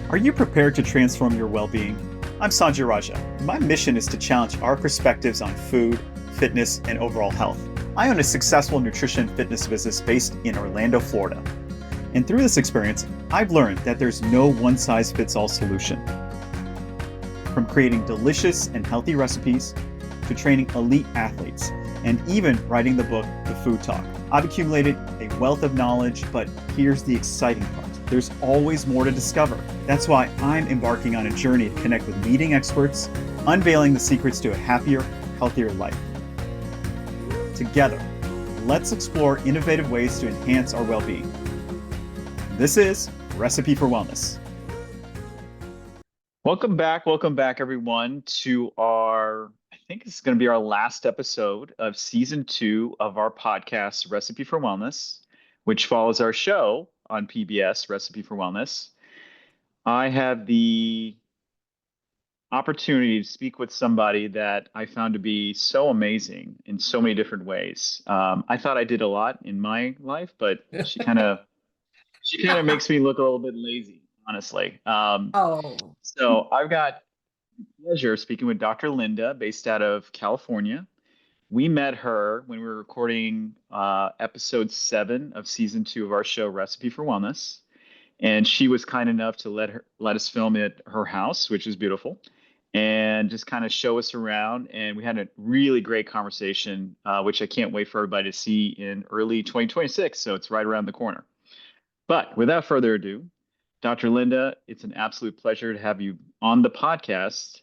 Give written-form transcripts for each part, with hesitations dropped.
Are you prepared to transform your well-being? I'm Sanjay Raja. My mission is to challenge our perspectives on food, fitness, and overall health. I own a successful nutrition and fitness business based in Orlando, Florida. And through this experience, I've learned that there's no one-size-fits-all solution. From creating delicious and healthy recipes, to training elite athletes, and even writing the book, The Food Talk. I've accumulated a wealth of knowledge, but here's the exciting part. There's always more to discover. That's why I'm embarking on a journey to connect with leading experts, unveiling the secrets to a happier, healthier life. Together, let's explore innovative ways to enhance our well-being. This is Recipe for Wellness. Welcome back, everyone, to I think this is going to be our last episode of season 2 of our podcast, Recipe for Wellness, which follows our show on PBS, Recipe for Wellness. I had the opportunity to speak with somebody that I found to be so amazing in so many different ways. I thought I did a lot in my life, but she kind of makes me look a little bit lazy, honestly. Oh, So I've got the pleasure of speaking with Dr. Linda, based out of California. We met her when we were recording episode 7 of season 2 of our show, Recipe for Wellness. And she was kind enough to let us film at her house, which is beautiful, and just kind of show us around. And we had a really great conversation, which I can't wait for everybody to see in early 2026. So it's right around the corner. But without further ado, Dr. Linda, it's an absolute pleasure to have you on the podcast.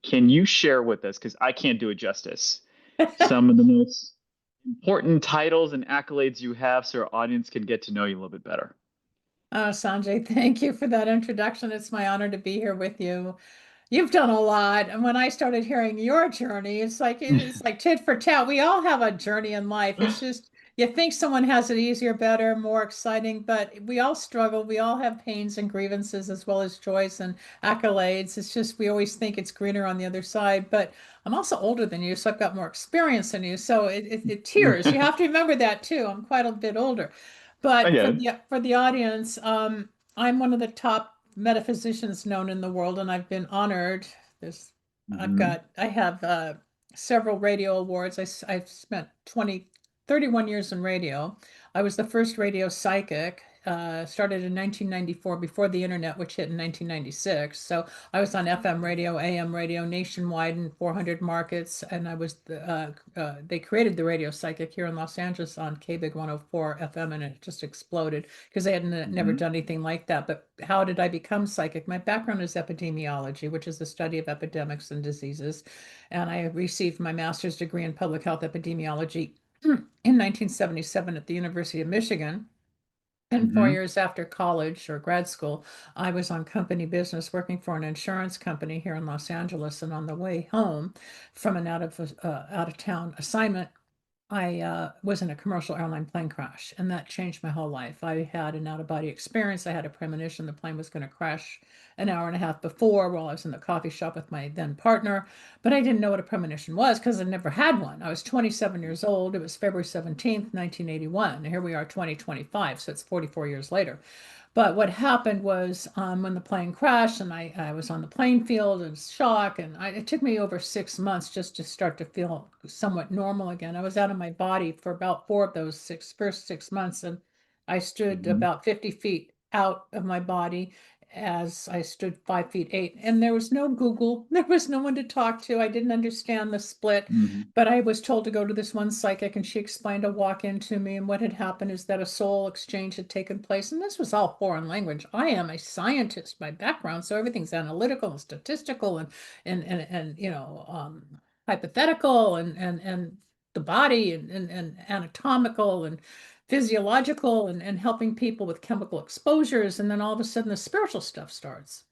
Can you share with us, because I can't do it justice, some of the most important titles and accolades you have so our audience can get to know you a little bit better? Sanjay, thank you for that introduction. It's my honor to be here with you. You've done a lot. And when I started hearing your journey, it's like tit for tat. We all have a journey in life. It's just you think someone has it easier, better, more exciting, but we all struggle. We all have pains and grievances as well as joys and accolades. It's just we always think it's greener on the other side. But I'm also older than you, so I've got more experience than you. So it tears. You have to remember that too. I'm quite a bit older. I But get for it. the audience, I'm one of the top metaphysicians known in the world, and I've been honored. There's, Mhm. I have several radio awards. I've spent 31 years in radio. I was the first radio psychic. Started in 1994 before the internet, which hit in 1996. So I was on FM radio, AM radio, nationwide in 400 markets, and they created the radio psychic here in Los Angeles on KBIG 104 FM, and it just exploded because they had never Mhm. done anything like that. But how did I become psychic? My background is epidemiology, which is the study of epidemics and diseases, and I received my master's degree in public health epidemiology in 1977 at the University of Michigan. And four Mhm. years after college or grad school, I was on company business working for an insurance company here in Los Angeles. And on the way home from an out of town assignment, I was in a commercial airline plane crash, and that changed my whole life. I had an out of body experience. I had a premonition the plane was going to crash an hour and a half before while I was in the coffee shop with my then partner, but I didn't know what a premonition was because I never had one. I was 27 years old. It was February 17th, 1981. And here we are, 2025, so it's 44 years later. But what happened was when the plane crashed and I was on the playing field in shock, and it took me over 6 months just to start to feel somewhat normal again. I was out of my body for about 4 of those first 6 months, and I stood Mhm. about 50 feet out of my body as I stood 5 feet 8. And there was no Google, there was no one to talk to. I didn't understand the split. Mhm. But I was told to go to this one psychic, and she explained a walk in to me. And what had happened is that a soul exchange had taken place. And this was all foreign language. I am a scientist by background, so everything's analytical and statistical and hypothetical and the body and anatomical and physiological and helping people with chemical exposures. And then all of a sudden the spiritual stuff starts.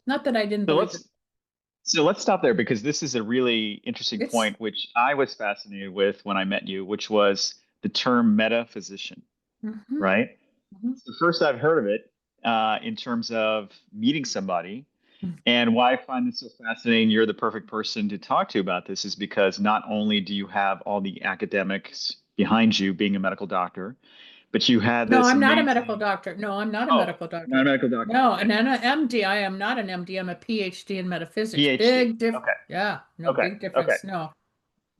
Not that I didn't So believe it. let's stop there, because this is a really interesting It's point, which I was fascinated with when I met you, which was the term metaphysician, Mhm, right? mhm, It's the first I've heard of it in terms of meeting somebody. mhm. And why I find this so fascinating, you're the perfect person to talk to about this, is because not only do you have all the academics behind you being a medical doctor, but you had No, this I'm not a medical amazing. doctor. No, I'm not a Oh, medical not a doctor. medical doctor. No, Okay. and then an MD. I am not an MD. I'm a PhD in metaphysics. PhD. Big diff. Okay. Yeah, no, Okay. big Okay. difference. No,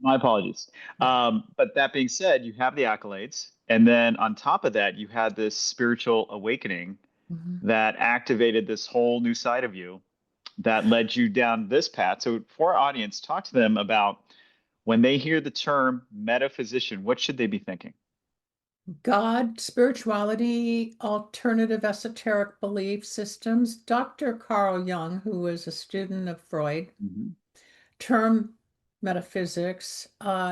My apologies. yeah. But that being said, you have the accolades, and then on top of that, you had this spiritual awakening Mhm. that activated this whole new side of you that led you down this path. So, for our audience, talk to them about when they hear the term metaphysician, what should they be thinking? God, spirituality, alternative esoteric belief systems. Dr. Carl Jung, who was a student of Freud, Hmm. term metaphysics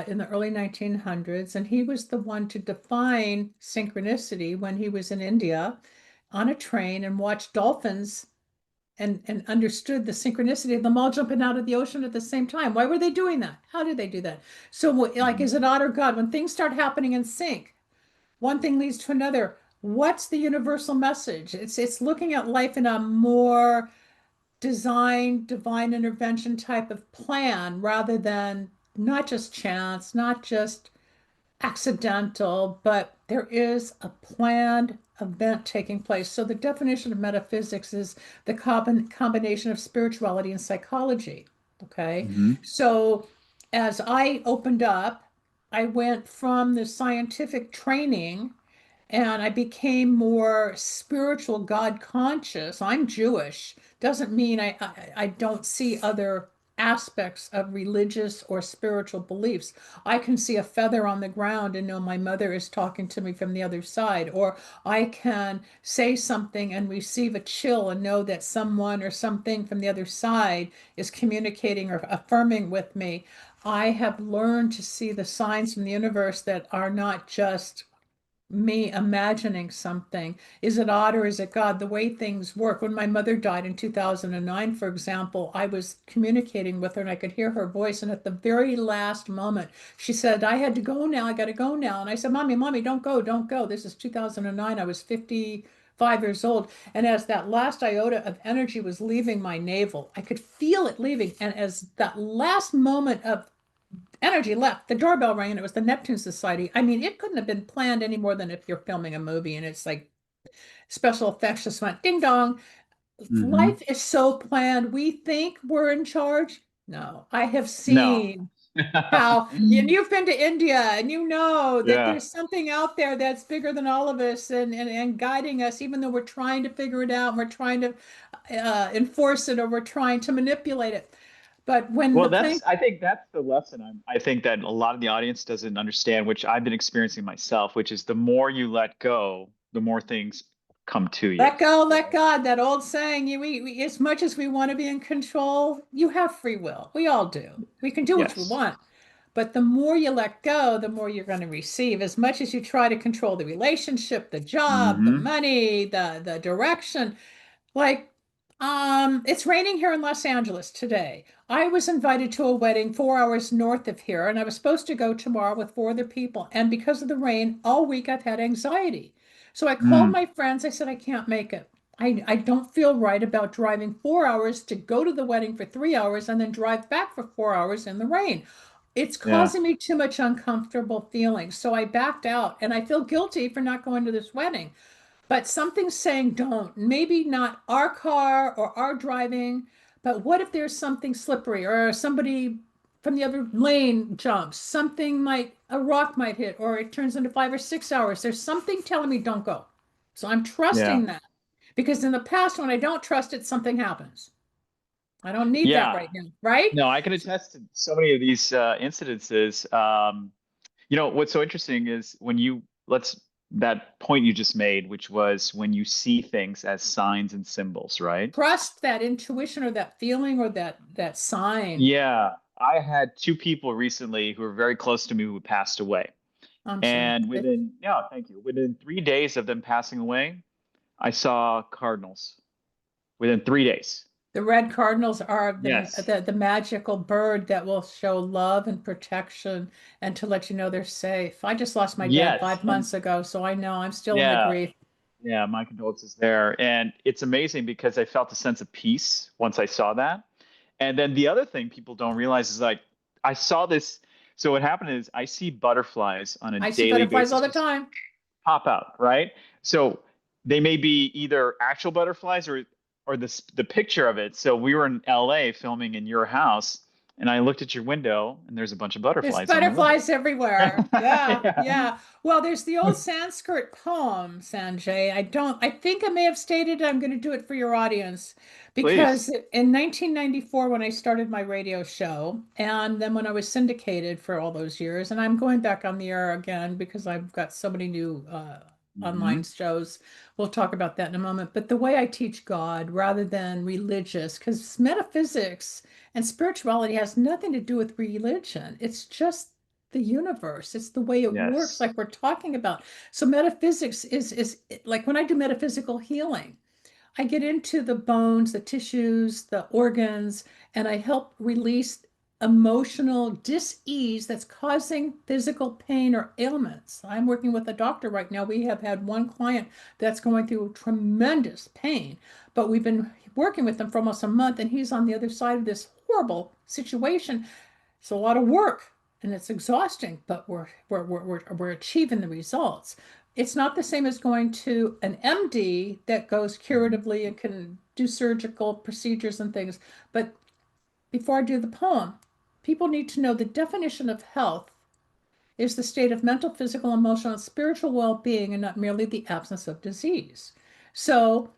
in the early 1900s, and he was the one to define synchronicity when he was in India on a train and watched dolphins and understood the synchronicity of them all jumping out of the ocean at the same time. Why were they doing that? How did they do that? So, like, Hmm. is it odd or God? When things start happening in sync, one thing leads to another. What's the universal message? It's looking at life in a more design, divine intervention type of plan rather than not just chance, not just accidental, but there is a planned event taking place. So the definition of metaphysics is the combination of spirituality and psychology. Okay. Hmm. So as I opened up, I went from the scientific training and I became more spiritual, God conscious. I'm Jewish. Doesn't mean I don't see other aspects of religious or spiritual beliefs. I can see a feather on the ground and know my mother is talking to me from the other side, or I can say something and receive a chill and know that someone or something from the other side is communicating or affirming with me. I have learned to see the signs from the universe that are not just me imagining something. Is it odd or is it God? The way things work. When my mother died in 2009, for example, I was communicating with her and I could hear her voice. And at the very last moment, she said, I had to go now. I got to go now. And I said, Mommy, don't go, don't go. This is 2009. I was 55 years old. And as that last iota of energy was leaving my navel, I could feel it leaving. And as that last moment of energy left. The doorbell rang and it was the Neptune Society. I mean, it couldn't have been planned any more than if you're filming a movie and it's like special effects just went ding dong. Hmm. Life is so planned. We think we're in charge. No, I have No. seen how, and you've been to India and you know that Yeah. there's something out there that's bigger than all of us and guiding us, even though we're trying to figure it out and we're trying to enforce it or we're trying to manipulate it. But when the Well, plane I think that's the lesson I think that a lot of the audience doesn't understand, which I've been experiencing myself, which is the more you let go, the more things come to you. let go, let Right. God, that old saying, as much as we want to be in control, you have free will. We all do. We can do what we Yes. want. But the more you let go, the more you're going to receive. As much as you try to control the relationship, the job, the Hmm. money, the direction, like, it's raining here in Los Angeles today. I was invited to a wedding 4 hours north of here, and I was supposed to go tomorrow with four other people. And because of the rain, all week I've had anxiety. So I called Mm. my friends. I said, I can't make it. I don't feel right about driving 4 hours to go to the wedding for 3 hours and then drive back for 4 hours in the rain. It's Yeah. causing me too much uncomfortable feelings. So I backed out and I feel guilty for not going to this wedding. But something's saying don't. Maybe not our car or our driving, but what if there's something slippery or somebody from the other lane jumps? A rock might hit, or it turns into 5 or 6 hours. There's something telling me don't go. So I'm Yeah. trusting that because in the past, when I don't trust it, something happens. I don't need that Yeah. right now, right? No, I can attest to so many of these incidences. What's so interesting is when that point you just made, which was when you see things as signs and symbols, right? Trust that intuition or that feeling or that sign. Yeah. I had two people recently who were very close to me who passed away. I'm sorry. And yeah, thank you. Within 3 days of them passing away, I saw cardinals within 3 days. The red cardinals are Yes. the magical bird that will show love and protection and to let you know they're safe. I just lost my dad Yes. five And months ago, so I know I'm still in the yeah, grief. yeah, my condolences there. And it's amazing because I felt a sense of peace once I saw that. And then the other thing people don't realize is like I saw this. So what happened is I see butterflies on a I see daily butterflies all basis the just time. pop out, right? So they may be either actual butterflies or the picture of it. So we were in LA filming in your house, and I looked at your window, and there's a bunch of There's butterflies on the window. butterflies everywhere. Yeah, Yeah. yeah. Well, there's the old Sanskrit poem, Sanjay. I think I may have stated I'm going to do it for your audience Please. because in 1994, when I started my radio show, and then when I was syndicated for all those years, and I'm going back on the air again because I've got so many new online Hmm. shows. We'll talk about that in a moment. But the way I teach God rather than religious, because metaphysics and spirituality has nothing to do with religion. It's just the universe. It's the way it works, Yes. like we're talking about. So metaphysics is like when I do metaphysical healing, I get into the bones, the tissues, the organs, and I help release emotional dis-ease that's causing physical pain or ailments. I'm working with a doctor right now. We have had one client that's going through tremendous pain, but we've been working with him for almost a month, and he's on the other side of this horrible situation. It's a lot of work and it's exhausting, but we're achieving the results. It's not the same as going to an MD that goes curatively and can do surgical procedures and things. But before I do the poem, people need to know the definition of health is the state of mental, physical, emotional, and spiritual well-being, and not merely the absence of disease. So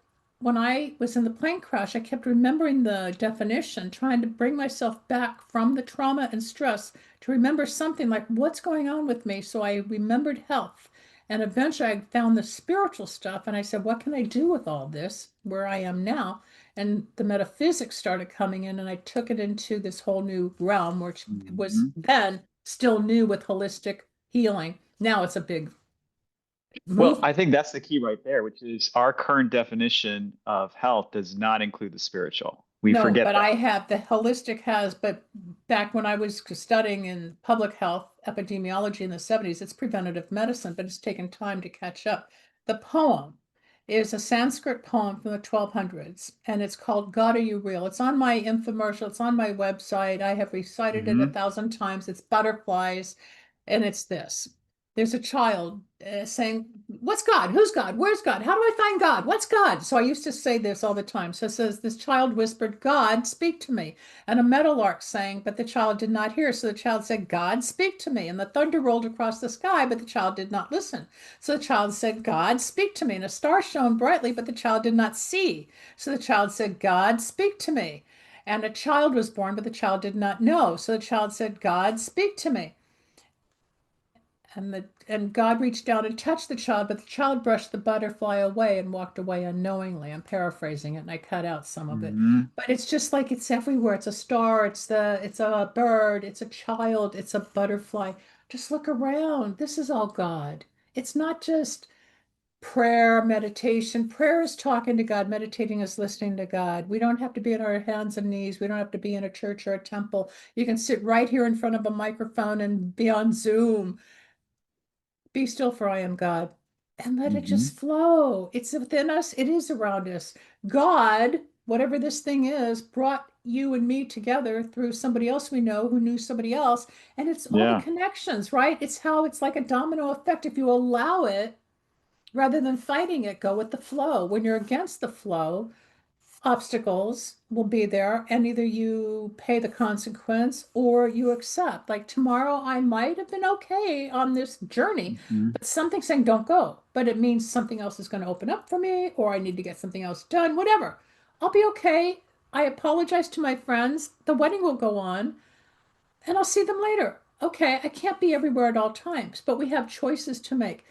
when I was in the plane crash, I kept remembering the definition, trying to bring myself back from the trauma and stress to remember something like what's going on with me. So I remembered health. And eventually I found the spiritual stuff and I said, what can I do with all this where I am now? And the metaphysics started coming in, and I took it into this whole new realm, which was Hmm. then still new with holistic healing. Now it's a big Well, movement. I think that's the key right there, which is our current definition of health does not include the spiritual. We No, forget but I that. have the holistic has, but back when I was studying in public health epidemiology in the 70s, it's preventative medicine, but it's taken time to catch up. The poem is a Sanskrit poem from the 1200s, and it's called God Are You Real? It's on my infomercial, it's on my website. I have recited it a Hmm. thousand times. It's butterflies, and it's this. There's a child saying, what's God? Who's God? Where's God? How do I find God? What's God? So I used to say this all the time. So it says, this child whispered, God, speak to me. And a meadowlark sang, but the child did not hear. So the child said, God, speak to me. And the thunder rolled across the sky, but the child did not listen. So the child said, God, speak to me. And a star shone brightly, but the child did not see. So the child said, God, speak to me. And a child was born, but the child did not know. So the child said, God, speak to me. And God reached down and touched the child, but the child brushed the butterfly away and walked away unknowingly. I'm paraphrasing it, and I cut out some of it. Hmm. But it's just like it's everywhere. It's a star, it's a bird, it's a child, it's a butterfly. Just look around. This is all God. It's not just prayer, meditation. Prayer is talking to God, meditating is listening to God. We don't have to be on our hands and knees. We don't have to be in a church or a temple. You can sit right here in front of a microphone and be on Zoom. Be still, for I am God. And let it Hmm. just flow. It's within us, it is around us. God, whatever this thing is, brought you and me together through somebody else we know who knew somebody else. And it's all the Yeah. connections, right? It's how it's like a domino effect. If you allow it rather than fighting it, go with the flow. When you're against the flow, obstacles will be there, and either you pay the consequence or you accept. Like tomorrow, I might have been okay on this journey, Hmm. but something saying don't go. But it means something else is going to open up for me, or I need to get something else done, whatever. I'll be okay. I apologize to my friends. The wedding will go on, and I'll see them later. Okay, I can't be everywhere at all times, but we have choices to make.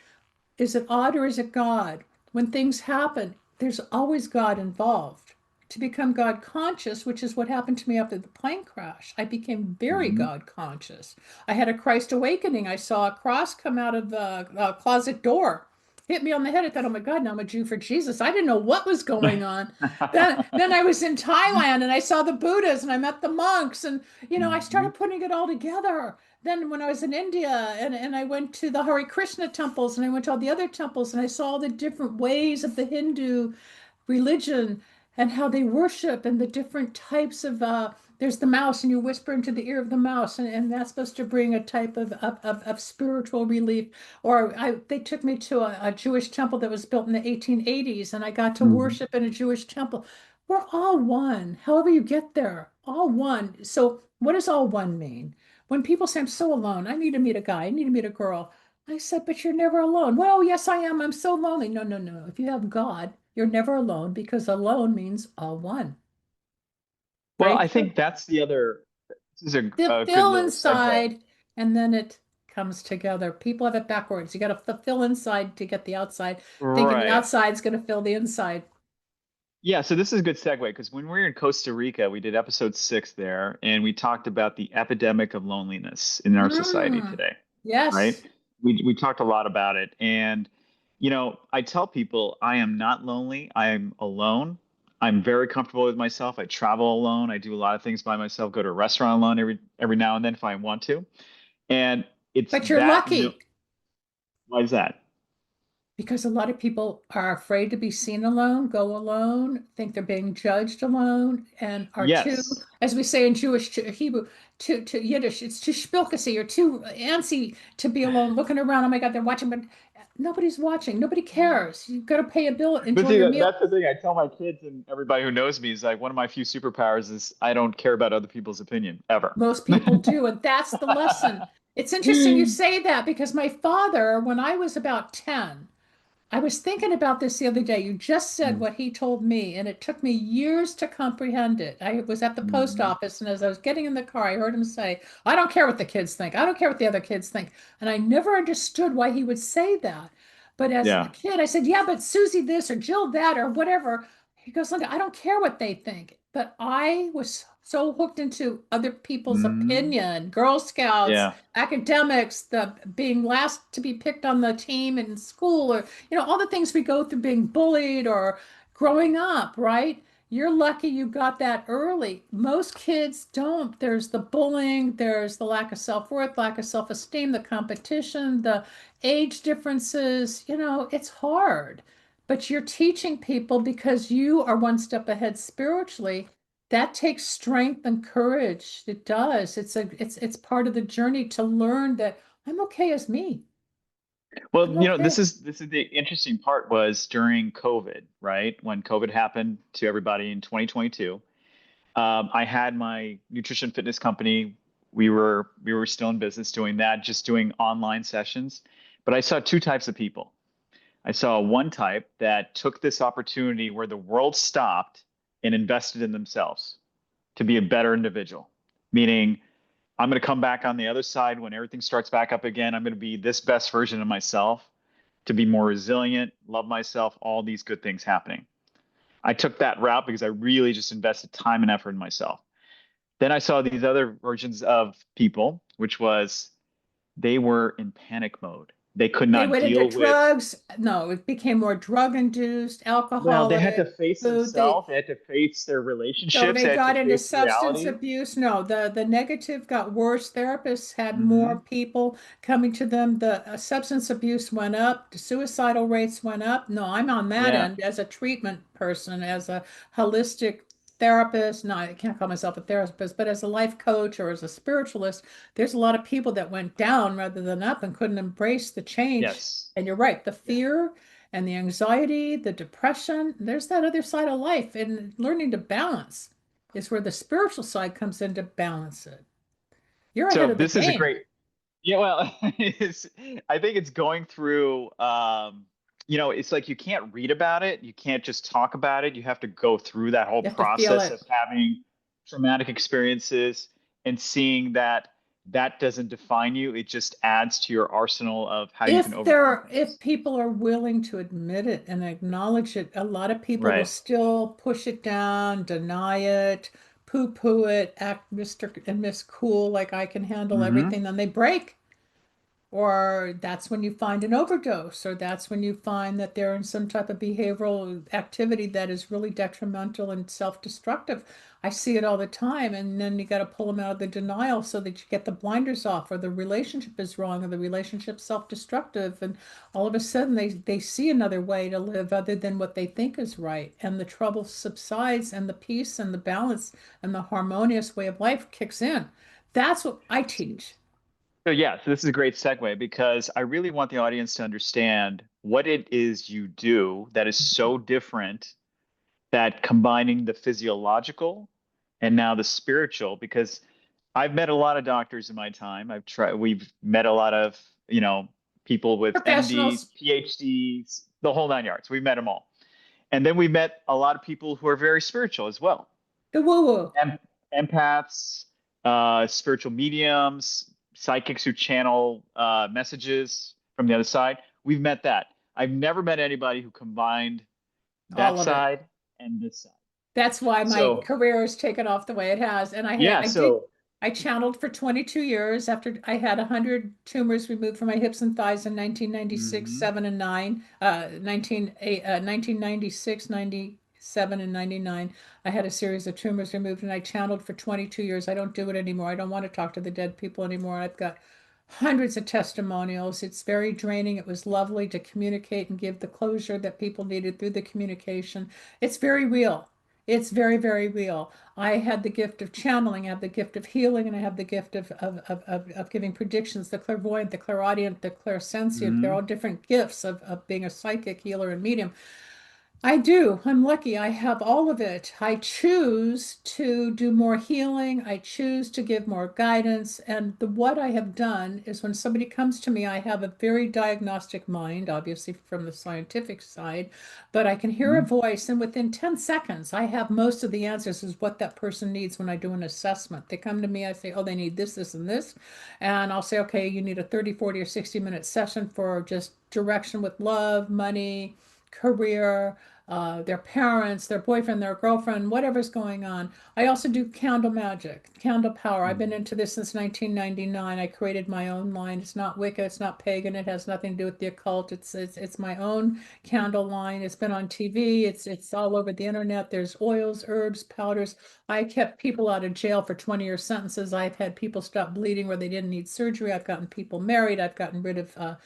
Is it odd or is it God? When things happen, there's always God involved. To become God conscious, which is what happened to me after the plane crash, I became very Hmm. God conscious. I had a Christ awakening. I saw a cross come out of the closet door, hit me on the head. I thought, oh my God, now I'm a Jew for Jesus. I didn't know what was going on. Then I was in Thailand and I saw the Buddhas and I met the monks, and I Hmm. started putting it all together. Then when I was in India and I went to the Hare Krishna temples and I went to all the other temples and I saw the different ways of the Hindu religion. and how they worship and the different types of there's the mouse and you whisper into the ear of the mouse and that's supposed to bring a type of spiritual relief. Or they took me to a Jewish temple that was built in the 1880s and I got to Mhm. worship in a Jewish temple. We're all one, however you get there, all one. So what does all one mean? When people say, I'm so alone, I need to meet a guy, I need to meet a girl. I said, but you're never alone. Well, yes, I am. I'm so lonely. No, no, no. If you have God, you're never alone because alone means all one. Well, Very I true. think that's the other. This is The a good fill little segue. inside and then it comes together. People have it backwards. You got to fulfill inside to get the outside, thinking the Right. outside's going to fill the inside. Yeah, so this is a good segue because when we were in Costa Rica, we did episode 6 there, and we talked about the epidemic of loneliness in our society Mm, today, right? yes. We talked a lot about it, and I tell people I am not lonely. I am alone. I'm very comfortable with myself. I travel alone. I do a lot of things by myself. Go to a restaurant alone every now and then if I want to, and it's But you're that. No, lucky. why is that? Because a lot of people are afraid to be seen alone, go alone, think they're being judged alone, and are too, Yes. as we say in Jewish Hebrew, too Yiddish, it's too spilkasy or too antsy to be alone, looking around. Oh my God, they're watching, but nobody's watching. Nobody cares. You've got to pay a bill, But enjoy see, your meal. that's the thing. I tell my kids and everybody who knows me is like one of my few superpowers is I don't care about other people's opinion ever. Most people do, and that's the lesson. It's interesting you say that because my father, when I was about 10, I was thinking about this the other day. You just said what he told me, and it took me years to comprehend it. I was at the post Mhm. office, and as I was getting in the car, I heard him say, I don't care what the kids think. I don't care what the other kids think. And I never understood why he would say that. But as a Yeah. kid, I said, yeah, but Susie this or Jill that or whatever. He goes, Linda, I don't care what they think. But I was so hooked into other people's Mhm. opinion, Girl Scouts, Yeah. academics, the being last to be picked on the team in school, or all the things we go through being bullied or growing up, right? You're lucky you got that early. Most kids don't. There's the bullying, there's the lack of self-worth, lack of self-esteem, the competition, the age differences. It's hard. But you're teaching people because you are one step ahead spiritually. That takes strength and courage. It does. It's part of the journey to learn that I'm okay as me. Well, I'm okay. this is the interesting part was during COVID, right? When COVID happened to everybody in 2022, I had my nutrition fitness company. We were still in business doing that, just doing online sessions. But I saw two types of people. I saw one type that took this opportunity where the world stopped and invested in themselves to be a better individual, meaning I'm going to come back on the other side when everything starts back up again. I'm going to be this best version of myself to be more resilient, love myself, all these good things happening. I took that route because I really just invested time and effort in myself. Then I saw these other versions of people, which was they were in panic mode. They could They not went into deal with. drugs. No, it became more drug induced, Well, they had alcoholic, to face food. themselves. They had to face their So relationships. they They had to got into face substance reality. abuse. No, the negative got worse. Therapists had more Hmm. people coming to them. The substance abuse went up. The suicidal rates went up. No, I'm on that Yeah. end as a treatment person, as a holistic therapist. No, I can't call myself a therapist, but as a life coach or as a spiritualist, there's a lot of people that went down rather than up and couldn't embrace the change. Yes. And you're right, the Yeah. fear and the anxiety, the depression, there's that other side of life. And learning to balance is where the spiritual side comes in to balance it. You're ahead So of the this is a game. great. Yeah, well, I think it's going through, it's like you can't read about it. You can't just talk about it. You have to go through that whole You have to feel process it. of having traumatic experiences and seeing that that doesn't define you. It just adds to your arsenal of how you can overcome If things. people are willing to admit it and acknowledge it, a lot of people will Right. still push it down, deny it, poo-poo it, act Mr. and Miss Cool, like I can handle Hmm. everything, then they break. Or that's when you find an overdose, or that's when you find that they're in some type of behavioral activity that is really detrimental and self-destructive. I see it all the time. And then you got to pull them out of the denial so that you get the blinders off, or the relationship is wrong, or the relationship's self-destructive. And all of a sudden they see another way to live other than what they think is right. And the trouble subsides, and the peace and the balance and the harmonious way of life kicks in. That's what I teach. So yeah, so this is a great segue because I really want the audience to understand what it is you do that is so different, that combining the physiological and now the spiritual, because I've met a lot of doctors in my time. We've met a lot of, people with MDs, Professionals, PhDs, the whole nine yards. We've met them all. And then we met a lot of people who are very spiritual as well. the woo-woo. Em Empaths, spiritual mediums, psychics who channel messages from the other side. We've met that. I've never met anybody who combined that All of it. side and this side. That's why my So career has taken off the way it has. And yeah, I channeled for 22 years after I had 100 tumors removed from my hips and thighs in 1996, mhm. 7 and 9, 1996, 97 and 99. I had a series of tumors removed, and I channeled for 22 years. I don't do it anymore. I don't want to talk to the dead people anymore. I've got hundreds of testimonials. It's very draining. It was lovely to communicate and give the closure that people needed through the communication. It's very real. It's very, very real. I had the gift of channeling, I have the gift of healing, and I have the gift of giving predictions, the clairvoyant, the clairaudient, the clairsentient. They're all Mhm. different gifts of being a psychic healer and medium. I do. I'm lucky. I have all of it. I choose to do more healing. I choose to give more guidance. And what I have done is, when somebody comes to me, I have a very diagnostic mind, obviously from the scientific side, but I can hear a Mhm. voice, and within 10 seconds, I have most of the answers as what that person needs when I do an assessment. They come to me, I say, oh, they need this, this, and this. And I'll say, okay, you need a 30, 40, or 60-minute session for just direction with love, money, career, their parents, their boyfriend, their girlfriend, whatever's going on. I also do candle magic, candle power. I've been Mhm. into this since 1999. I created my own line. It's not Wicca, it's not pagan. It has nothing to do with the occult. It's my own candle line. It's been on TV. It's all over the internet. There's oils, herbs, powders. I kept people out of jail for 20-year sentences. I've had people stop bleeding where they didn't need surgery. I've gotten people married. I've gotten rid of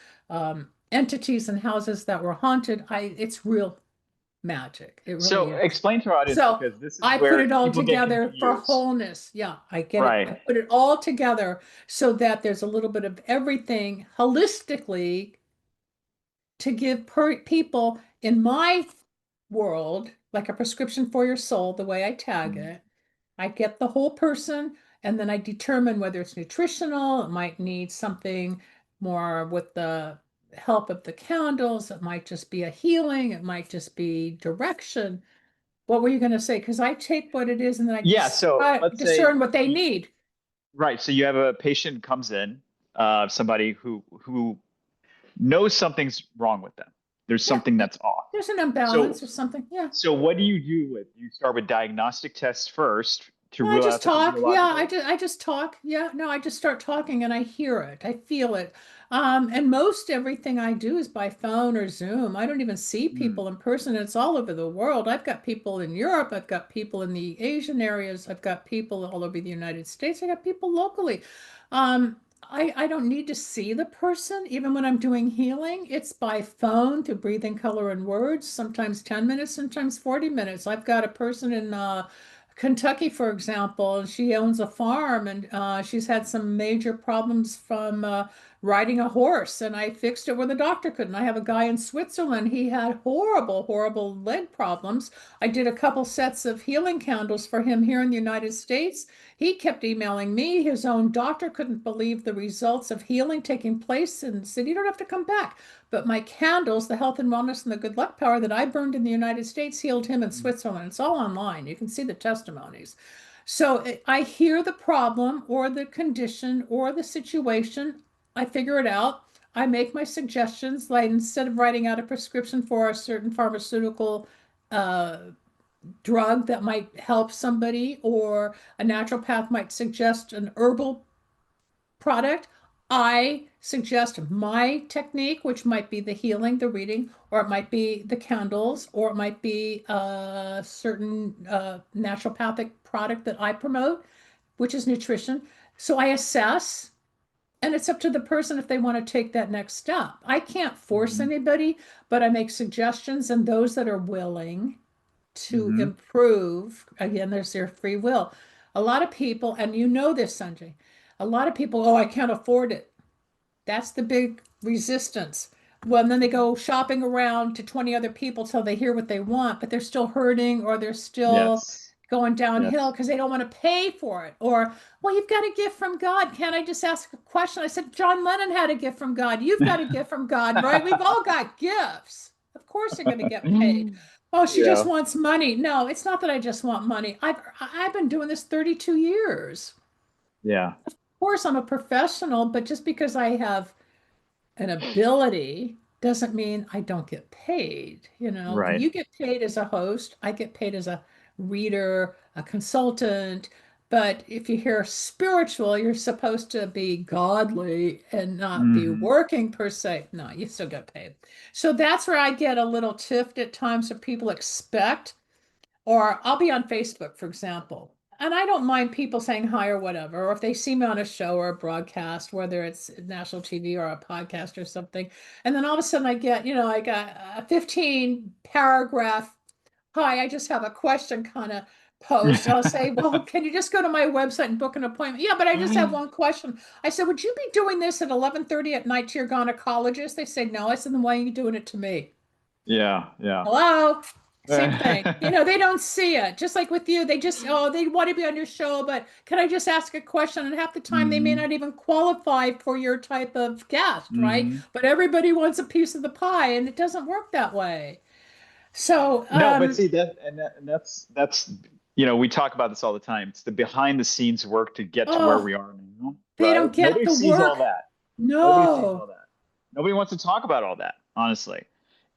entities and houses that were haunted. It's real magic. It really So is. explain to our audience, So because this is I put where it all people get together for confused. wholeness. Yeah, I get it. I Right. put it all together so that there's a little bit of everything holistically to give people in my world, like a prescription for your soul, the way I tag Mhm. it. I get the whole person, and then I determine whether it's nutritional. It might need something more with the help of the candles. It might just be a healing. It might just be direction. What were you going to say? Because I take what it is, and then I Yeah, so let's say discern what they need. right, so you have a patient comes in, somebody who knows something's wrong with them. There's Yeah, something that's off. there's an imbalance So or something. Yeah. so what do you do with? You start with diagnostic tests first to I rule just out the talk. Yeah, physiological. I just talk. Yeah, no, I just start talking and I hear it. I feel it. And most everything I do is by phone or Zoom. I don't even see Mm. people in person. It's all over the world. I've got people in Europe. I've got people in the Asian areas. I've got people all over the United States. I got people locally. I don't need to see the person, even when I'm doing healing. It's by phone through breathing, color, and words, sometimes 10 minutes, sometimes 40 minutes. I've got a person in Kentucky, for example, and she owns a farm, and she's had some major problems from riding a horse, and I fixed it where the doctor couldn't. I have a guy in Switzerland. He had horrible, horrible leg problems. I did a couple sets of healing candles for him here in the United States. He kept emailing me. His own doctor couldn't believe the results of healing taking place and said, "You don't have to come back." But my candles, the health and wellness and the good luck power that I burned in the United States, healed him in Switzerland. It's all online. You can see the testimonies. So I hear the problem or the condition or the situation. I figure it out. I make my suggestions. Like, instead of writing out a prescription for a certain pharmaceutical uh, drug that might help somebody, or a naturopath might suggest an herbal product, I suggest my technique, which might be the healing, the reading, or it might be the candles, or it might be a certain naturopathic product that I promote, which is nutrition. So I assess, and it's up to the person if they want to take that next step. I can't force Hmm. anybody, but I make suggestions, and those that are willing to Hmm. improve, again, there's their free will. A lot of people, and you know this, Sanjay, a lot of people, oh, I can't afford it. That's the big resistance. Well, and then they go shopping around to 20 other people till they hear what they want, but they're still hurting or they're still Yes. going downhill Yes. because they don't want to pay for it. Or, well, you've got a gift from God. Can't I just ask a question? I said, John Lennon had a gift from God. You've got a gift from God, right? We've all got gifts. Of course, they're going to get paid. Oh, she just Yeah. wants money. No, it's not that I just want money. I've been doing this 32 years. Yeah. Of course, I'm a professional, but just because I have an ability doesn't mean I don't get paid. Right. You get paid as a host, I get paid as a reader, a consultant. But if you hear spiritual, you're supposed to be godly and not be Hmm. working per se. No, you still get paid. So that's where I get a little tiffed at times if people expect, or I'll be on Facebook, for example, and I don't mind people saying hi or whatever, or if they see me on a show or a broadcast, whether it's national TV or a podcast or something. And then all of a sudden I got a 15 paragraph, hi, I just have a question kind of post. I'll say, well, can you just go to my website and book an appointment? Yeah, but I just have one question. I said, would you be doing this at 11:30 at night to your gynecologist? They say, no. I said, then why are you doing it to me? Yeah. Yeah. Hello. Same thing. They don't see it. Just like with you, oh, they want to be on your show, but can I just ask a question? And half the time they may Hmm. not even qualify for your type of guest, right? Hmm. But everybody wants a piece of the pie, and it doesn't work that way. So, No, but see that's we talk about this all the time. It's the behind the scenes work to get to where oh, we are now, they right? don't get Nobody the sees all work. that. Nobody sees all No. that. Nobody wants to talk about all that, honestly.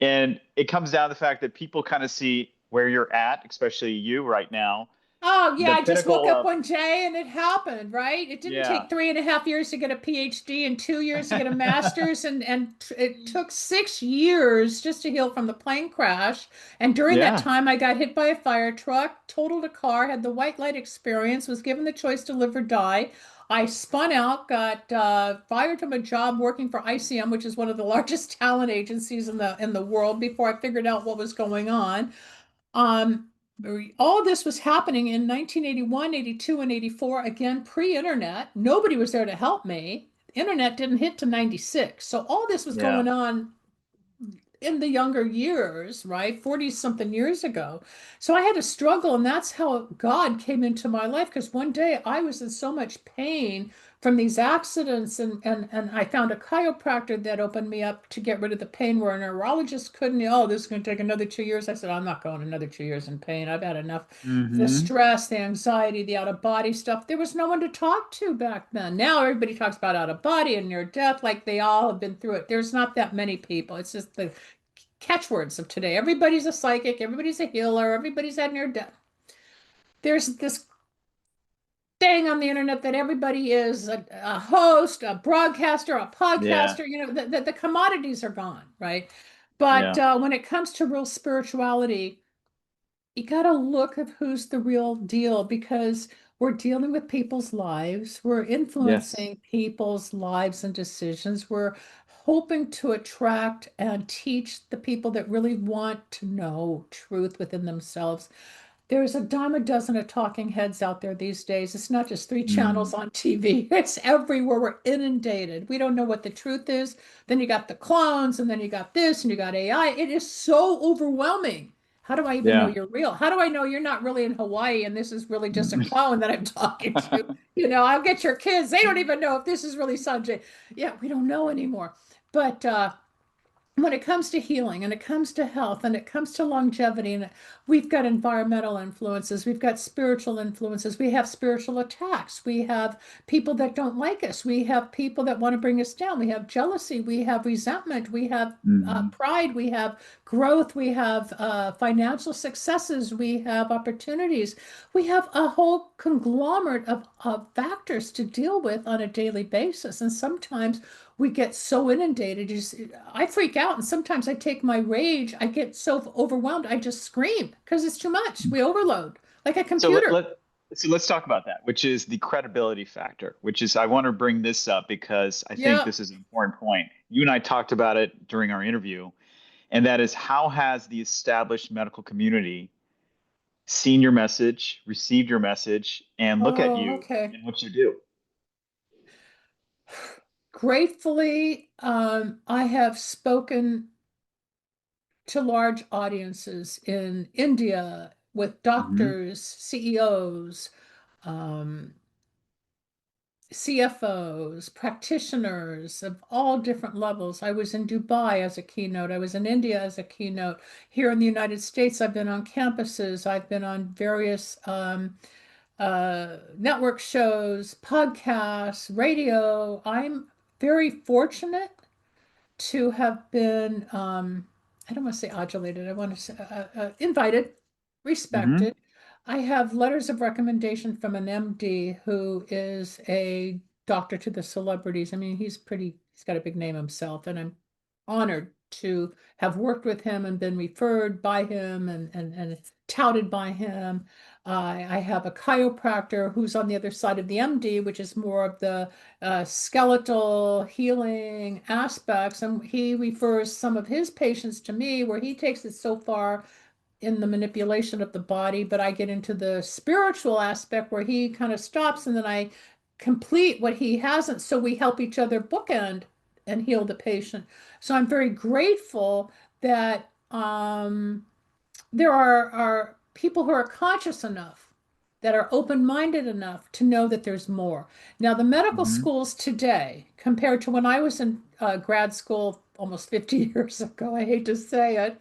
And it comes down to the fact that people kind of see where you're at, especially you right now, Oh, yeah, the I just woke pinnacle up of, one day and it happened, right? It didn't yeah. take 3.5 years to get a PhD and 2 years to get a master's, and it took 6 years just to heal from the plane crash. And during that Yeah. time, I got hit by a fire truck, totaled a car, had the white light experience, was given the choice to live or die. I spun out, got fired from a job working for ICM, which is one of the largest talent agencies in the world, before I figured out what was going on. Um, all this was happening in 1981, 82, and 84, again, pre-internet. Nobody was there to help me. Internet didn't hit to 96. So all this was Yeah. going on in the younger years, right? 40 something years ago. So I had to struggle, and that's how God came into my life, because one day I was in so much pain from these accidents, and I found a chiropractor that opened me up to get rid of the pain, where a neurologist couldn't. Oh, this is going to take another 2 years. I said, I'm not going another 2 years in pain. I've had enough. The Hmm. stress, the anxiety, the out of body stuff. There was no one to talk to back then. Now everybody talks about out of body and near death like they all have been through it. There's not that many people. It's just the catchwords of today. Everybody's a psychic, everybody's a healer, everybody's had near death. There's this thing on the internet that everybody is a host, a broadcaster, a Yeah. podcaster. The commodities are gone, right? But Yeah. when it comes to real spirituality, you got to look at who's the real deal, because we're dealing with people's lives. We're Yes. influencing people's lives and decisions. We're hoping to attract and teach the people that really want to know truth within themselves. There's a dime a dozen of talking heads out there these days. It's not just three channels Mm. on TV. It's everywhere. We're inundated. We don't know what the truth is. Then you got the clones, and then you got this, and you got AI. It is so overwhelming. How do I even know Yeah. you're real? How do I know you're not really in Hawaii and this is really just a clone that I'm talking to? I'll get your kids. They don't even know if this is really Sanjay. Yeah, we don't know anymore. But when it comes to healing, and it comes to health, and it comes to longevity, and we've got environmental influences, we've got spiritual influences, we have spiritual attacks, we have people that don't like us, we have people that want to bring us down, we have jealousy, we have resentment, we have Hmm. pride, we have growth, we have financial successes, we have opportunities, we have a whole conglomerate of factors to deal with on a daily basis. And sometimes we get so inundated, I freak out. And sometimes I take my rage, I get so overwhelmed, I just scream because it's too much. We overload like a So computer. let's talk about that, which is the credibility factor, which is I want to bring this up because I think Yeah. this is an important point. You and I talked about it during our interview, and that is how has the established medical community seen your message, received your message, and look at Oh, you okay. and what you do? Gratefully, I have spoken to large audiences in India with Hmm. doctors, CEOs, um, CFOs, practitioners of all different levels. I was in Dubai as a keynote. I was in India as a keynote. Here in the United States, I've been on campuses. I've been on various network shows, podcasts, radio. I'm very fortunate to have been, I don't want to say adulated, I want to say invited, Hmm. respected. I have letters of recommendation from an MD who is a doctor to the celebrities. I mean, he's got a big name himself, and I'm honored to have worked with him and been referred by him and touted by him. I have a chiropractor who's on the other side of the MD, which is more of the skeletal healing aspects. And he refers some of his patients to me where he takes it so far in the manipulation of the body, but I get into the spiritual aspect where he kind of stops and then I complete what he hasn't. So we help each other bookend and heal the patient. So I'm very grateful that there are people who are conscious enough, that are open-minded enough to know that there's more. Now, the medical Hmm. schools today, compared to when I was in grad school almost 50 years ago, I hate to say it,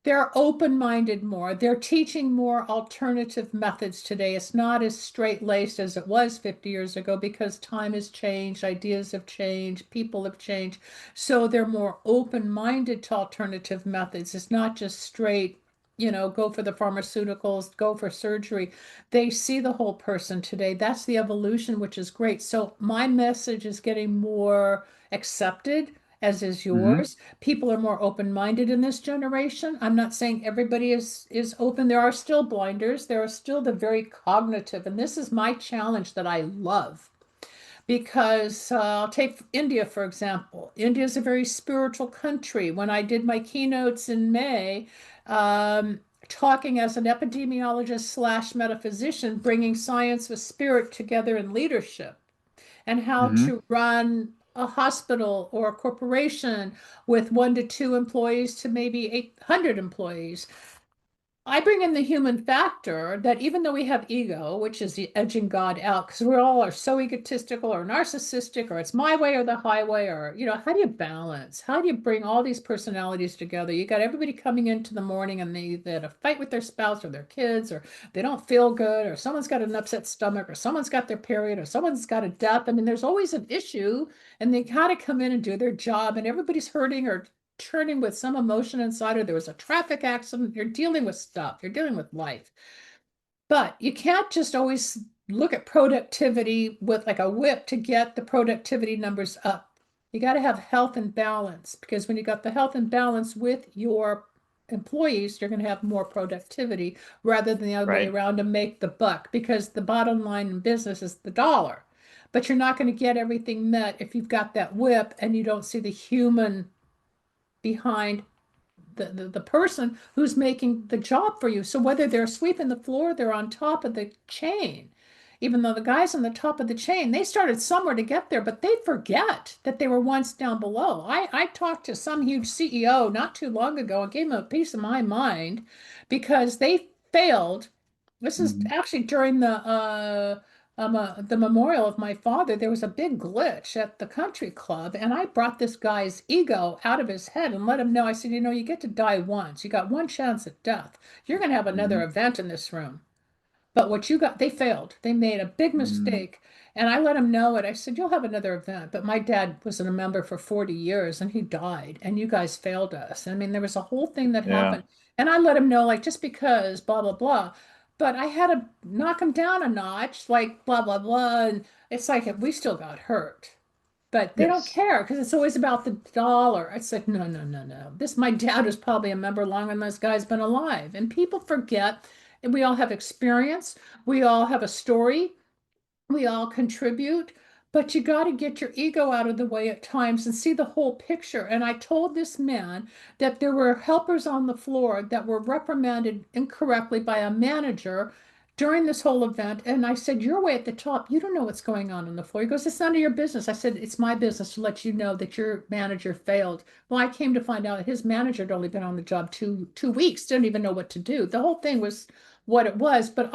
they're open-minded more. They're teaching more alternative methods today. It's not as straight-laced as it was 50 years ago because time has changed, ideas have changed, people have changed. So they're more open-minded to alternative methods. It's not just straight, go for the pharmaceuticals, go for surgery. They see the whole person today. That's the evolution, which is great. So my message is getting more accepted, as is Hmm. yours. People are more open-minded in this generation. I'm not saying everybody is open. There are still blinders. There are still the very cognitive, and this is my challenge that I love because I'll take India for example. India is a very spiritual country. When I did my keynotes in May, talking as an epidemiologist slash metaphysician, bringing science with spirit together in leadership and how Hmm. to run a hospital or a corporation with 1 to 2 employees to maybe 800 employees. I bring in the human factor that even though we have ego, which is the edging God out, because we all are so egotistical or narcissistic, or it's my way or the highway, or, how do you balance? How do you bring all these personalities together? You got everybody coming into the morning and they had a fight with their spouse or their kids, or they don't feel good, or someone's got an upset stomach, or someone's got their period, or someone's got a death. I mean, there's always an issue, and they got to come in and do their job, and everybody's hurting or turning with some emotion inside, or there was a traffic accident. You're dealing with stuff, you're dealing with life. But you can't just always look at productivity with like a whip to get the productivity numbers up. You got to have health and balance because when you got the health and balance with your employees, you're going to have more productivity rather than the other way Right. around to make the buck because the bottom line in business is the dollar. But you're not going to get everything met if you've got that whip and you don't see the human behind the person who's making the job for you. So whether they're sweeping the floor, they're on top of the chain. Even though the guys on the top of the chain, they started somewhere to get there, but they forget that they were once down below. I talked to some huge CEO not too long ago and gave them a piece of my mind because they failed. This is Hmm. actually during the memorial of my father. There was a big glitch at the country club, and I brought this guy's ego out of his head and let him know. I said, you get to die once. You got one chance at death. You're going to have another Hmm. event in this room. But what you got, they failed. They made a big Hmm. mistake. And I let him know it. I said, you'll have another event. But my dad was a member for 40 years and he died. And you guys failed us. I mean, there was a whole thing that Yeah. happened. And I let him know, like, just because, blah, blah, blah. But I had to knock him down a notch, like, blah, blah, blah. And it's like, we still got hurt. But they don't Yes. care because it's always about the dollar. It's like, no, no, no, no. My dad was probably a member longer than this guy's been alive. And people forget, and we all have experience. We all have a story. We all contribute, but you got to get your ego out of the way at times and see the whole picture. And I told this man that there were helpers on the floor that were reprimanded incorrectly by a manager during this whole event. And I said, you're way at the top. You don't know what's going on the floor. He goes, it's none of your business. I said, it's my business to let you know that your manager failed. Well, I came to find out his manager had only been on the job two weeks, didn't even know what to do. The whole thing was what it was, but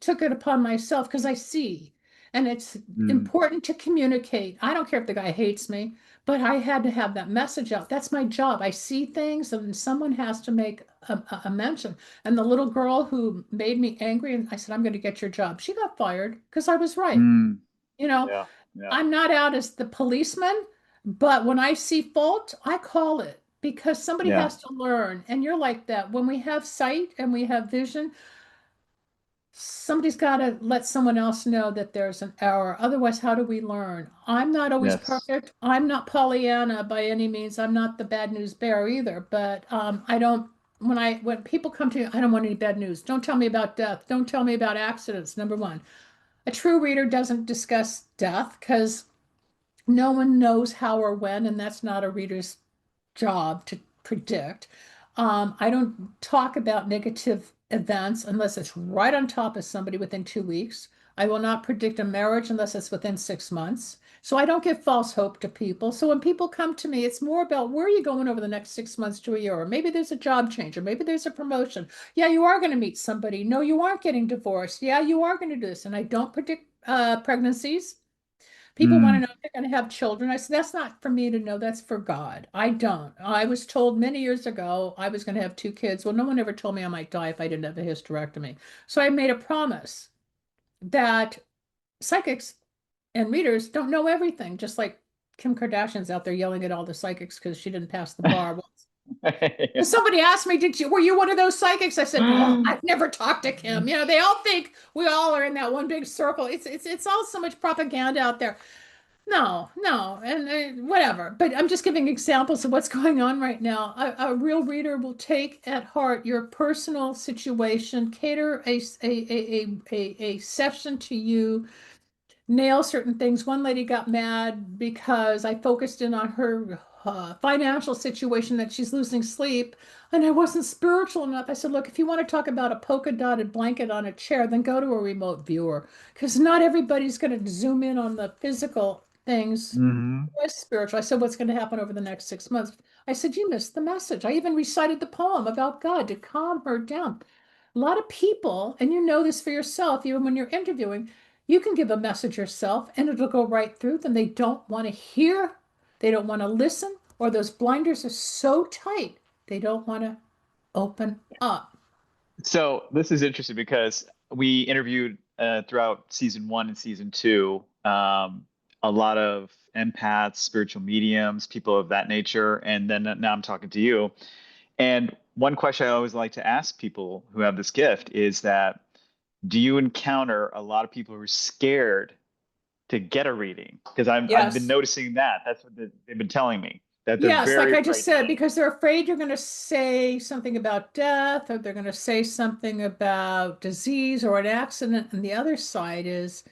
took it upon myself because I see. And it's Mm. important to communicate. I don't care if the guy hates me, but I had to have that message out. That's my job. I see things and someone has to make a mention. And the little girl who made me angry, and I said, I'm going to get your job. She got fired because I was right. Mm. You know, Yeah. Yeah. I'm not out as the policeman, but when I see fault, I call it because somebody Yeah. has to learn. And you're like that. When we have sight and we have vision, somebody's got to let someone else know that there's an error. Otherwise, how do we learn? I'm not always Yes. perfect. I'm not Pollyanna by any means. I'm not the bad news bear either. But I don't. When people come to me, I don't want any bad news. Don't tell me about death. Don't tell me about accidents. Number one, a true reader doesn't discuss death because no one knows how or when, and that's not a reader's job to predict. I don't talk about negative events unless it's right on top of somebody within 2 weeks. I will not predict a marriage unless it's within 6 months. So I don't give false hope to people. So when people come to me, it's more about where are you going over the next 6 months to a year? Or maybe there's a job change, or maybe there's a promotion. Yeah, you are going to meet somebody. No, you aren't getting divorced. Yeah, you are going to do this. And I don't predict pregnancies. People want to Mm. know if they're going to have children. I said, that's not for me to know. That's for God. I don't. I was told many years ago I was going to have 2 kids. Well, no one ever told me I might die if I didn't have a hysterectomy. So I made a promise that psychics and readers don't know everything, just like Kim Kardashian's out there yelling at all the psychics because she didn't pass the bar. Well, somebody asked me, were you one of those psychics? I said, no, I've never talked to Kim. They all think we all are in that one big circle. It's all so much propaganda out there. No, no, and whatever. But I'm just giving examples of what's going on right now. A real reader will take at heart your personal situation, cater a session to you, nail certain things. One lady got mad because I focused in on her financial situation that she's losing sleep, and I wasn't spiritual enough. I said, look, if you want to talk about a polka dotted blanket on a chair, then go to a remote viewer because not everybody's going to zoom in on the physical things. Hmm. Was spiritual. I said, what's going to happen over the next 6 months? I said, you missed the message. I even recited the poem about God to calm her down. A lot of people, and you know this for yourself, even when you're interviewing, you can give a message yourself and it'll go right through them. They don't want to hear, they don't want to listen, or those blinders are so tight, they don't want to open up. So this is interesting because we interviewed throughout season one and season two a lot of empaths, spiritual mediums, people of that nature, and then now I'm talking to you. And one question I always like to ask people who have this gift is that do you encounter a lot of people who are scared to get a reading? Because I've been Yes. noticing that. That's what they've been telling me, that they're Yes, like very I just afraid to said, get it. because they're afraid you're going to say something about death or they're going to say something about disease or an accident. And the other side is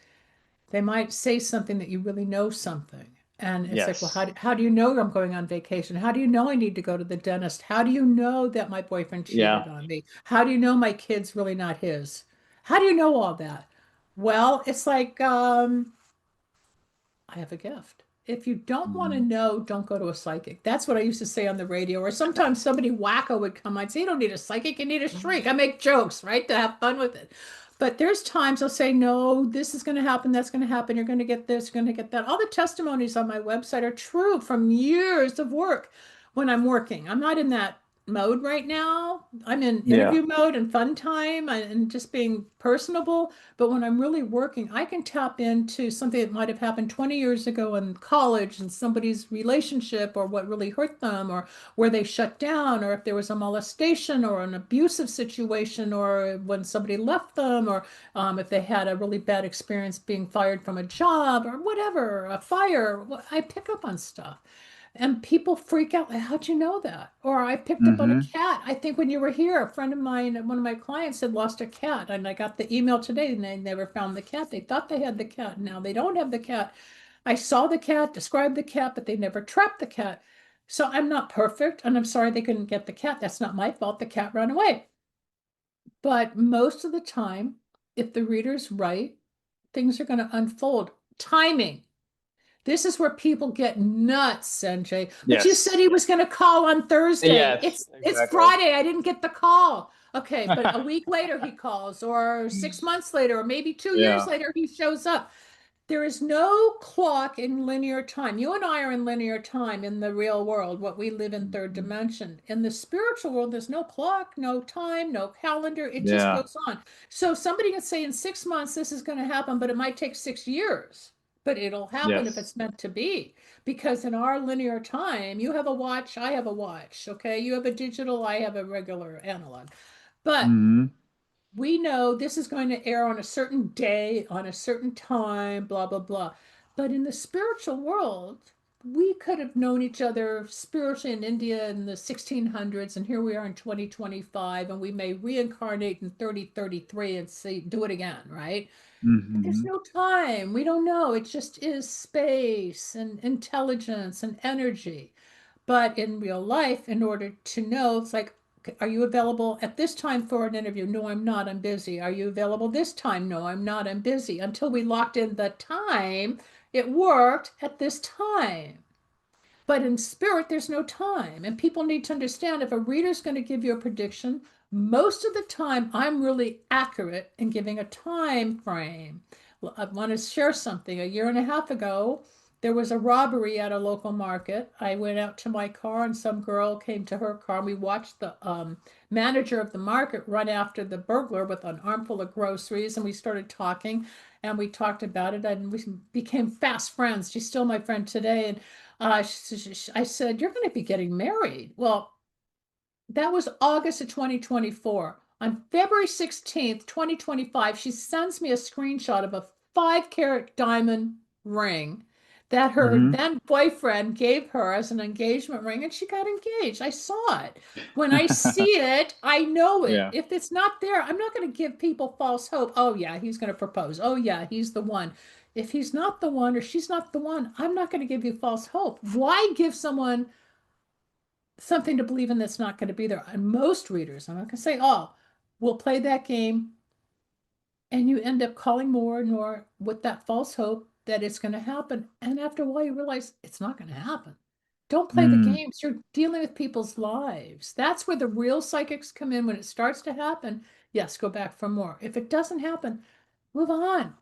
they might say something that you really know something. And it's like, well, Yes. how do you know I'm going on vacation? How do you know I need to go to the dentist? How do you know that my boyfriend cheated Yeah. on me? How do you know my kid's really not his? How do you know all that? Well, it's like, I have a gift. If you don't want to Mhm. know, don't go to a psychic. That's what I used to say on the radio. Or sometimes somebody wacko would come. I'd say, you don't need a psychic, you need a shrink. I make jokes, right? To have fun with it. But there's times I'll say, no, this is going to happen, that's going to happen. You're going to get this, you're going to get that. All the testimonies on my website are true from years of work when I'm working. I'm not in that. mode right now. I'm in Yeah. interview mode and fun time and just being personable. But when I'm really working, I can tap into something that might have happened 20 years ago in college and somebody's relationship or what really hurt them or where they shut down or if there was a molestation or an abusive situation or when somebody left them or if they had a really bad experience being fired from a job or whatever, a fire. I pick up on stuff. And people freak out. Like, how'd you know that? Or I picked up on a Mm-hmm. cat. I think when you were here, a friend of mine, one of my clients had lost a cat. And I got the email today and they never found the cat. They thought they had the cat. Now they don't have the cat. I saw the cat, described the cat, but they never trapped the cat. So I'm not perfect. And I'm sorry they couldn't get the cat. That's not my fault. The cat ran away. But most of the time, if the reader's right, things are going to unfold. Timing. This is where people get nuts, Sanjay. But you said Yes. he was going to call on Thursday. Yes, It's exactly. Friday. I didn't get the call. Okay, but a week later he calls, or 6 months later, or maybe 2 years Yeah. later he shows up. There is no clock in linear time. You and I are in linear time in the real world, what we live in third Mhm. dimension. In the spiritual world, there's no clock, no time, no calendar. It just Yeah. goes on. So somebody can say in 6 months this is going to happen, but it might take 6 years. But it'll happen if Yes. it's meant to be. Because in our linear time, you have a watch, I have a watch. Okay. You have a digital, I have a regular analog. But Hmm. we know this is going to air on a certain day, on a certain time, blah, blah, blah. But in the spiritual world, we could have known each other spiritually in India in the 1600s, and here we are in 2025, and we may reincarnate in 3033 and see, do it again, right? But there's Hmm. no time. We don't know. It just is space and intelligence and energy. But in real life, in order to know, it's like, are you available at this time for an interview? No, I'm not. I'm busy. Are you available this time? No, I'm not. I'm busy. Until we locked in the time, it worked at this time. But in spirit, there's no time. And people need to understand if a reader's going to give you a prediction, most of the time I'm really accurate in giving a time frame. I want to share something. A year and a half ago, there was a robbery at a local market. I went out to my car and some girl came to her car. And we watched the manager of the market run after the burglar with an armful of groceries. And we started talking and we talked about it and we became fast friends. She's still my friend today. And I said, "You're going to be getting married." Well, that was August of 2024. On February 16th, 2025, she sends me a screenshot of a 5 carat diamond ring that her Hmm. then boyfriend gave her as an engagement ring, and she got engaged. I saw it. When I see it, I know it. Yeah. If it's not there, I'm not going to give people false hope. Oh, yeah, he's going to propose. Oh, yeah, he's the one. If he's not the one or she's not the one, I'm not going to give you false hope. Why give someone something to believe in that's not going to be there? And most readers, I'm not going to say all, will play that game and you end up calling more and more with that false hope that it's going to happen. And after a while, you realize it's not going to happen. Don't play the Mm. games. You're dealing with people's lives. That's where the real psychics come in. When it starts to happen, yes, go back for more. If it doesn't happen, move on.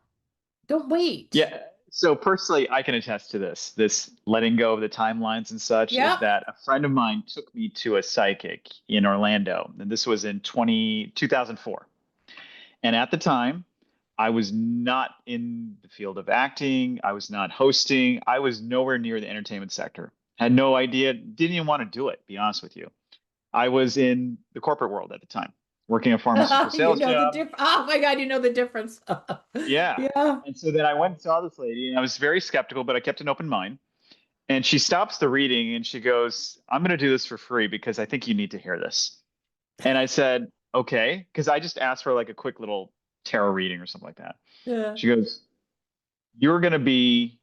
Don't wait. Yeah. So personally, I can attest to this letting go of the timelines and such is Yep. that a friend of mine took me to a psychic in Orlando, and this was in 2004. And at the time, I was not in the field of acting. I was not hosting. I was nowhere near the entertainment sector. Had no idea, didn't even want to do it, to be honest with you. I was in the corporate world at the time, working a pharmaceutical You sales know the job. diff. Oh my God, you know the difference. Yeah. Yeah. And so then I went and saw this lady, and I was very skeptical, but I kept an open mind. And she stops the reading and she goes, "I'm going to do this for free because I think you need to hear this." And I said, "Okay." Because I just asked for like a quick little tarot reading or something like that. Yeah. She goes, "You're going to be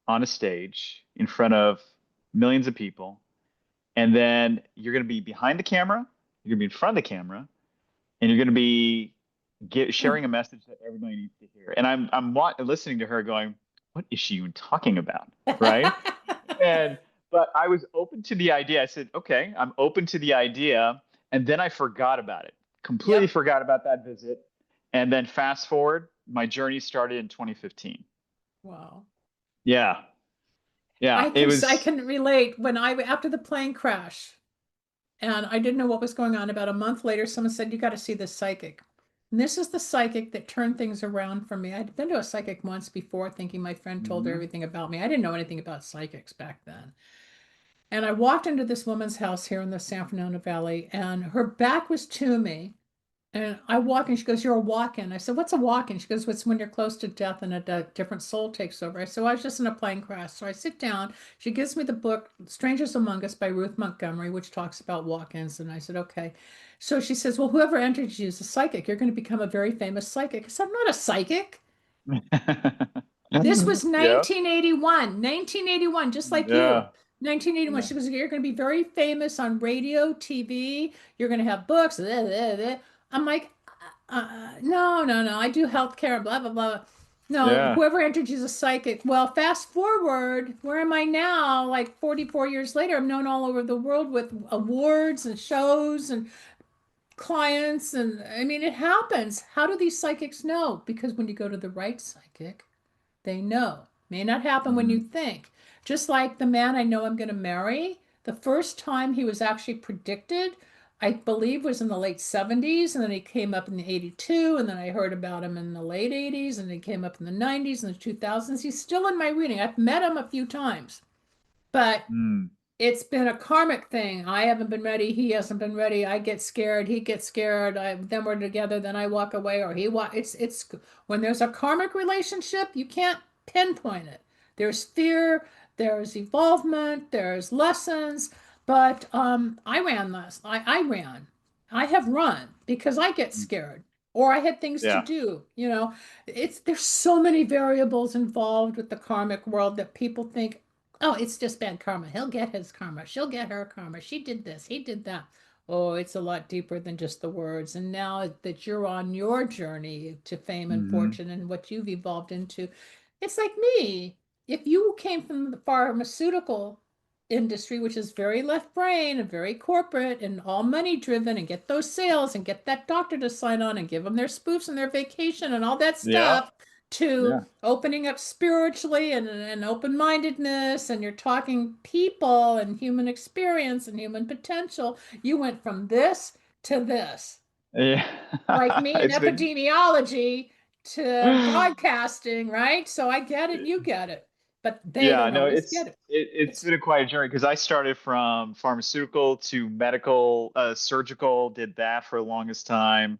on a stage in front of millions of people. And then you're going to be behind the camera, you're going to be in front of the camera, and you're going to be sharing a message that everybody needs to hear." And I'm listening to her going, "What is she even talking about?" Right? And but I was open to the idea. I said, "Okay, I'm open to the idea." And then I forgot about it. Completely Yep. forgot about that visit. And then fast forward, my journey started in 2015. Wow. Yeah. Yeah, I it can I was. can relate when I after the plane crash and I didn't know what was going on. About a month later, someone said, "You got to see this psychic." And this is the psychic that turned things around for me. I'd been to a psychic once before, thinking my friend told her Hmm. everything about me. I didn't know anything about psychics back then. And I walked into this woman's house here in the San Fernando Valley, and her back was to me. And I walk in, she goes, "You're a walk-in." I said, "What's a walk-in?" She goes, "It's when you're close to death and a different soul takes over." I said, "Well, I was just in a plane crash." So I sit down. She gives me the book, Strangers Among Us by Ruth Montgomery, which talks about walk-ins. And I said, "Okay." So she says, "Well, whoever entered you is a psychic. You're going to become a very famous psychic." I said, "I'm not a psychic." This was Yeah. 1981, just like you. Yeah. 1981. Yeah. She goes, "You're going to be very famous on radio, TV. You're going to have books." I'm like, no, no, no. I do healthcare, blah, blah, blah. No, Yeah. whoever entered you is a psychic. Well, fast forward, where am I now? Like 44 years later, I'm known all over the world with awards and shows and clients. And I mean, it happens. How do these psychics know? Because when you go to the right psychic, they know. May not happen when you Mm. think. Just like the man I know I'm going to marry, the first time he was actually predicted, I believe was in the late 70s, and then he came up in the 82, and then I heard about him in the late 80s, and he came up in the 90s and the 2000s. He's still in my reading. I've met him a few times, but Mm. it's been a karmic thing. I haven't been ready. He hasn't been ready. I get scared. He gets scared. Then we're together. Then I walk away, or he walk. It's when there's a karmic relationship, you can't pinpoint it. There's fear. There's evolvement. There's lessons. But I ran last. I ran. I have run because I get Mm. scared, or I had things to Yeah. do. There's so many variables involved with the karmic world that people think, "Oh, it's just bad karma. He'll get his karma. She'll get her karma. She did this. He did that." Oh, it's a lot deeper than just the words. And now that you're on your journey to fame and Hmm. fortune and what you've evolved into, it's like me. If you came from the pharmaceutical industry, which is very left brain and very corporate and all money driven, and get those sales and get that doctor to sign on and give them their spoofs and their vacation and all that Yeah. stuff, to Yeah. opening up spiritually and open-mindedness, and you're talking people and human experience and human potential, you went from this to this. Yeah. Like me in It's been epidemiology to broadcasting, right? So I get it, you get it, but they Yeah, don't no, always get it. it's It's been a quiet journey because I started from pharmaceutical to medical, surgical, did that for the longest time.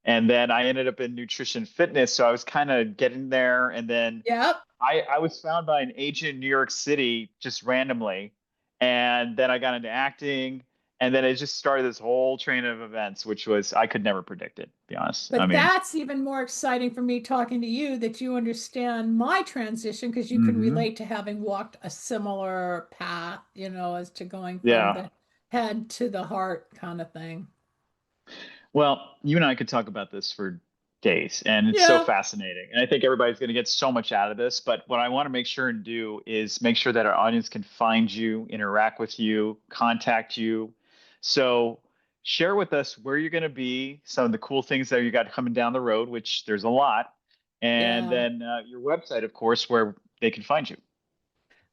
And then I ended up in nutrition fitness. So I was kind of getting there. And then Yep. I was found by an agent in New York City just randomly. And then I got into acting. And then it just started this whole train of events, which was, I could never predict it, to be honest. I But mean, that's even more exciting for me talking to you, that you understand my transition because you can hmm. relate to having walked a similar path, as to going from Yeah. the head to the heart kind of thing. Well, you and I could talk about this for days, and it's so Yeah. fascinating. And I think everybody's going to get so much out of this. But what I want to make sure and do is make sure that our audience can find you, interact with you, contact you. So share with us where you're going to be, some of the cool things that you got coming down the road, which there's a lot, and Yeah. then your website, of course, where they can find you.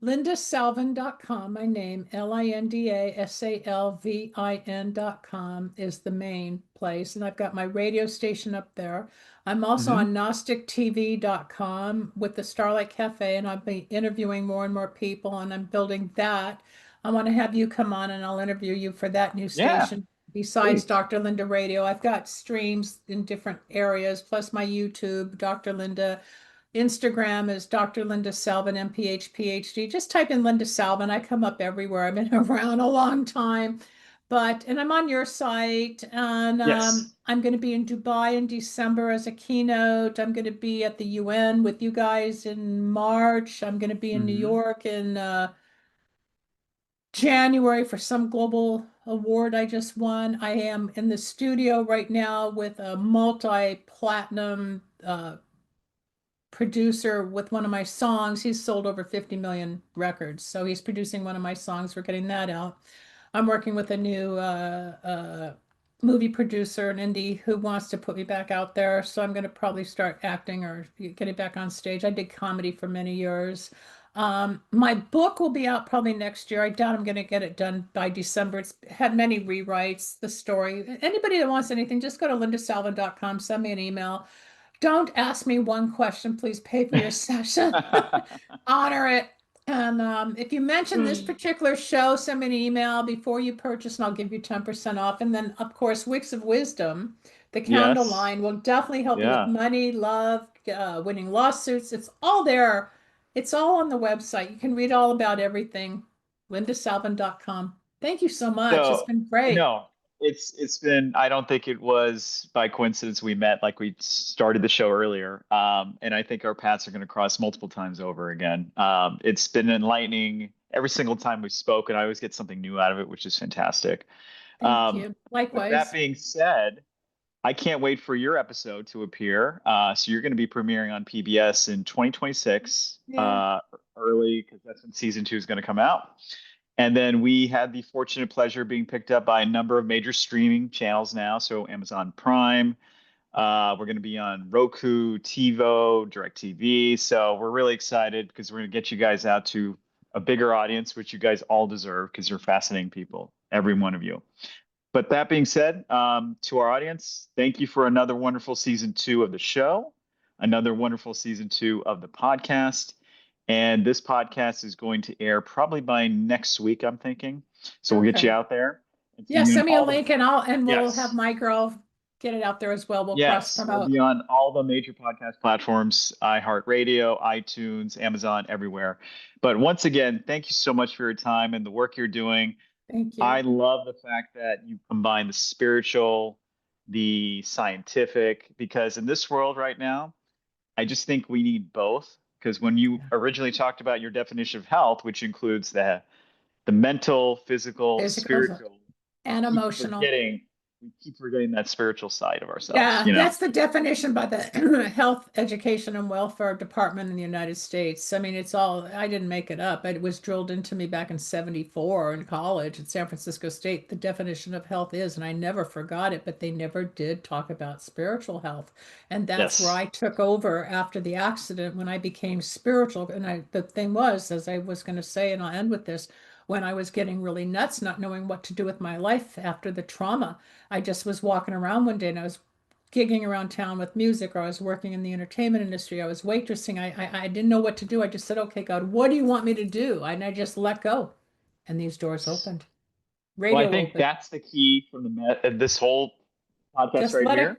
LindaSalvin.com, my name, LindaSalvin.com is the main place. And I've got my radio station up there. I'm also Hmm. on GnosticTV.com with the Starlight Cafe, and I'll be interviewing more and more people, and I'm building that. I want to have you come on and I'll interview you for that new Yeah, station. Besides please. Dr. Linda Radio, I've got streams in different areas, plus my YouTube, Dr. Linda. Instagram is Dr. Linda Salvin, MPH, PhD. Just type in Linda Salvin. I come up everywhere. I've been around a long time. And I'm on your site, and Yes. I'm going to be in Dubai in December as a keynote. I'm going to be at the UN with you guys in March. I'm going to be in New Hmm. York in January for some global award I just won. I am in the studio right now with a multi-platinum producer with one of my songs. He's sold over 50 million records. So he's producing one of my songs. We're getting that out. I'm working with a new movie producer, an indie, who wants to put me back out there. So I'm going to probably start acting or getting back on stage. I did comedy for many years. My book will be out probably next year. I doubt I'm going to get it done by December. It's had many rewrites, the story. Anybody that wants anything, just go to lindasalvin.com, send me an email. Don't ask me one question. Please pay for your session. Honor it. And if you mention this particular show, send me an email before you purchase, and I'll give you 10% off. And then, of course, Wicks of Wisdom, the candle Yes. line, will definitely help you with Yeah. money, love, winning lawsuits. It's all there. It's all on the website. You can read all about everything. lindasalvin.com. Thank you so much. It's So been great. no, it's been, I don't think it was by coincidence we met, like we started the show earlier. And I think our paths are going to cross multiple times over again. It's been enlightening every single time we spoke, and I always get something new out of it, which is fantastic. Thank Um, you. with that Likewise. being said, I can't wait for your episode to appear. So you're going to be premiering on PBS in 2026, Yeah. early, because that's when season two is going to come out. And then we had the fortunate pleasure of being picked up by a number of major streaming channels now. So Amazon Prime, we're going to be on Roku, TiVo, DirecTV. So we're really excited because we're going to get you guys out to a bigger audience, which you guys all deserve because you're fascinating people, every one of you. But that being said, to our audience, thank you for another wonderful season two of the show, another wonderful season two of the podcast. And this podcast is going to air probably by next week, I'm thinking. So we'll get you Okay. out there and see Yeah, you in send me a all the. link and we'll have Yes. my girl get it out there as well. We'll cross Yes. We'll promote. be on all the major podcast platforms, iHeartRadio, iTunes, Amazon, everywhere. But once again, thank you so much for your time and the work you're doing. Thank I you. love the fact that you combine the spiritual, the scientific, because in this world right now, I just think we need both. Because when you Yeah. originally talked about your definition of health, which includes the mental, physical, Physical spiritual, and keep emotional. forgetting we keep forgetting that spiritual side of ourselves, Yeah, you know? that's the definition by the Health, Education, and Welfare Department in the United States. I mean, it's all, I didn't make it up. It was drilled into me back in 74 in college at San Francisco State. The definition of health is, and I never forgot it, but they never did talk about spiritual health. And that's where Yes. I took over after the accident when I became spiritual. And the thing was, as I was going to say, and I'll end with this, when I was getting really nuts, not knowing what to do with my life after the trauma, I just was walking around one day and I was gigging around town with music, or I was working in the entertainment industry. I was waitressing. I didn't know what to do. I just said, okay, God, what do you want me to do? And I just let go. And these doors opened. Well, I Radio think opened. that's the key from this whole podcast Just right let it, here.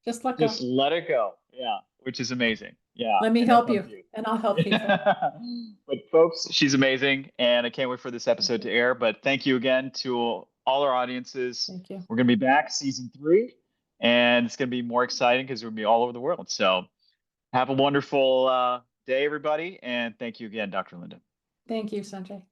just let Just go. let it go. Yeah, which is amazing. Yeah, Let me and that's help on you you. and I'll help people. Yeah. But folks, she's amazing, and I can't wait for this Thank episode you. to air. But thank you again to all our audiences. Thank you. We're going to be back season three, and it's going to be more exciting because we're going to be all over the world. So have a wonderful day, everybody, and thank you again, Dr. Linda. Thank you, Sanjay.